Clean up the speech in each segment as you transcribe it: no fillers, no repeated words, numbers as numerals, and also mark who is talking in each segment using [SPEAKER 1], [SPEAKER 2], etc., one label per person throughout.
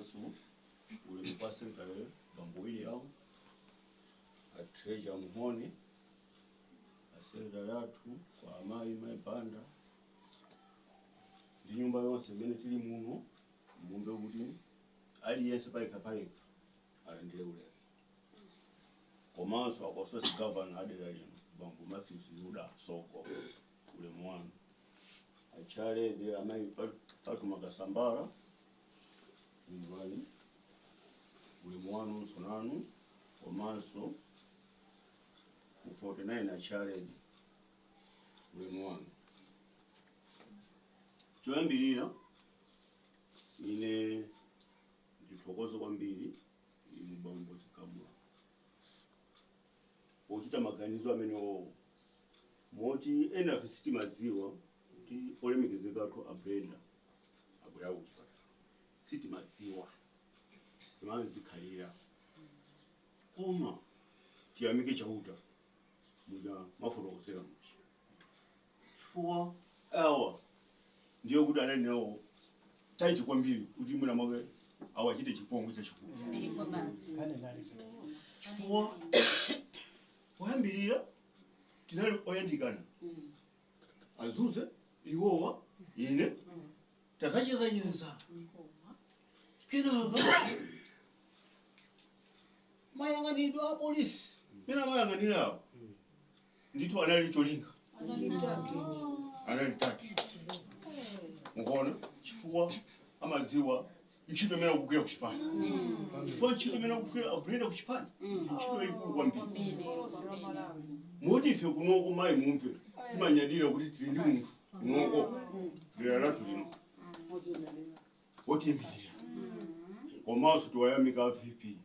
[SPEAKER 1] komanso ulemu kwa sekretary Bambo William, a treasurer Muhone, a sekretary athu kwa amayi Maibanda ndi nyumba yonse imene tili muno. Mumve kuti aliyense payekha alandire ulemu. Komanso akoswesi governor adera lino Bambo Matthews Yuda Soko ulemu wanu. Achalede amayi Fatuma Kasambala Mvani ulemu wanu sonanu. Komanso 49 achalede ulemu wanu. Choyambirira ine ndithokoza kwambiri inu Bambo Chikamwa pochita maganizo amenewo moti ena sitimadziwa kuti olemekezeka athu abrenda abwera kuchipatala. Sitimadziwa timazikhalira koma tiyamike chauta muja mafotokozera muchi chifukwa awa ndiyo kuti anali nawo taiti kwambiri kuti mwina mwake awachite chipongwe chachikulu. Chifukwa oyambirira tinali oyandikana azuze iwowa ine takachezacheza kenaka mayang'anidwe a polisi pena mayang'anirawo ndithu anali cholinga anali tati mukuona chifukwa amadziwa ntchito imene akugwira kuchipani. Chifukwa ntchito imene akugwira kuchipani ntchito ikulu kwambiri. Moti ife kunoko mayi mumve timanyadira kuti tili ndi munthu kunoko dera lathu lino wotiyimirira. Komanso tiwayamika VP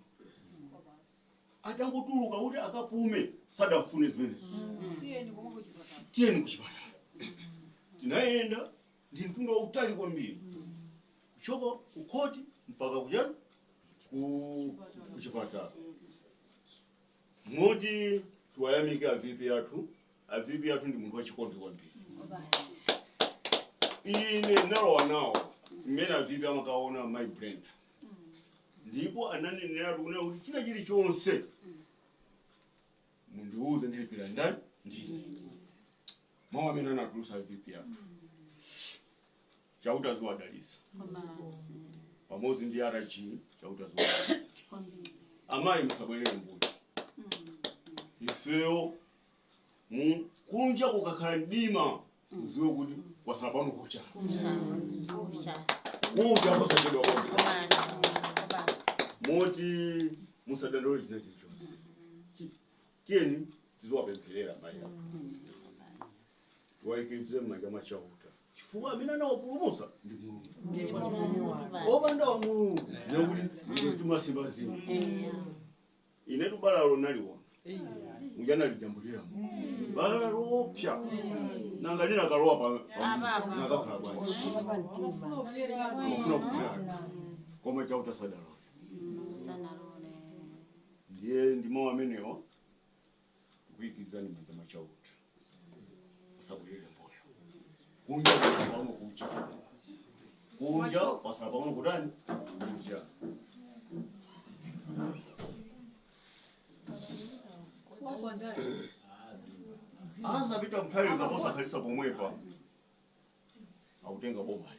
[SPEAKER 1] atangotuluka kuti akapume sadafune zimenezo. Tiyeni kuchipatala. Tinayenda ndi mtunda wautali kwambiri kuchoka kukhoti mpaka kujana kuchipatala. Moti tiwayamike VP athu. VP athu ndi munthu wachikondi kwambiri. Ine nalowa nawo mmene VP amakaona my Brenda ndipo ananenera kuti china chilichonse mundiuze ndilipira ndani ndine. Mawu amene anatulusa VP athu chauta ziwadalisa pamodzi ndi RG chauta ziwadalisa. Amayi musabwerere mbuyo. Ifeyo kunja kukakhala mdima uziwe kuti wasala pano kucha kuja posachedwa moti musadandole china chilichonse. Tiyeni tiziwapempherera amayi athu tiwayikirize m'manja mwa chauta chifukwa amene anawapulumutsa ndi Mulungu. Opanda wa Mulungu nekuti timasimba zina. Inetu balalo naliona mujana lijambulira balalo opya nanganira kalowa pa nakakhala bwanji amafuna kupirana koma chauta sadalole. Ndiye ndimo amenewo kuikizani m'manja mwa chauta asabulire mboyo kunja pano kucha kunja pasala pano kutani kucha. Asa pita mthali kaposa khalisa pomwepa autenga boma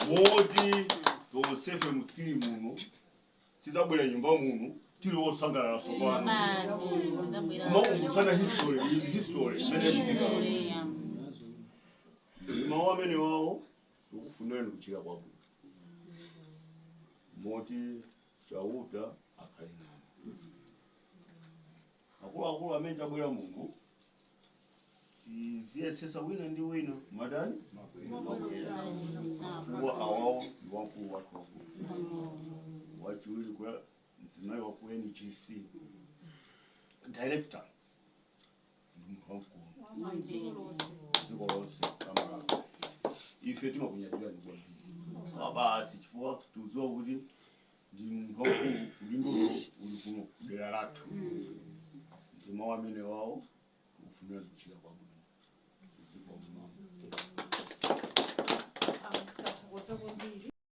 [SPEAKER 1] moti tosefe mutili muno tizabwera nyumba muno tili wosangalala sopano kumakumbusana history mawu amene wawo tikufunira kuchira kwabwino moti chauta akhali nanu. Akuluakulu amene tabwera muno tiziyesesa wina ndi wina madani kuwa awawo ndi wamkulu wathu wakulu wachiwiri kwa mzimayi wa ku NGC director ndi munthu wamkulu dziko lonse Kamaraba. Ife timakunyadira ndi kwambiri basi chifukwa tudziwa kuti ndi munthu wamkulu ulinduso uli kuno dera lathu. Ndi mawu amene wawo kufunira kuchira kwabwino.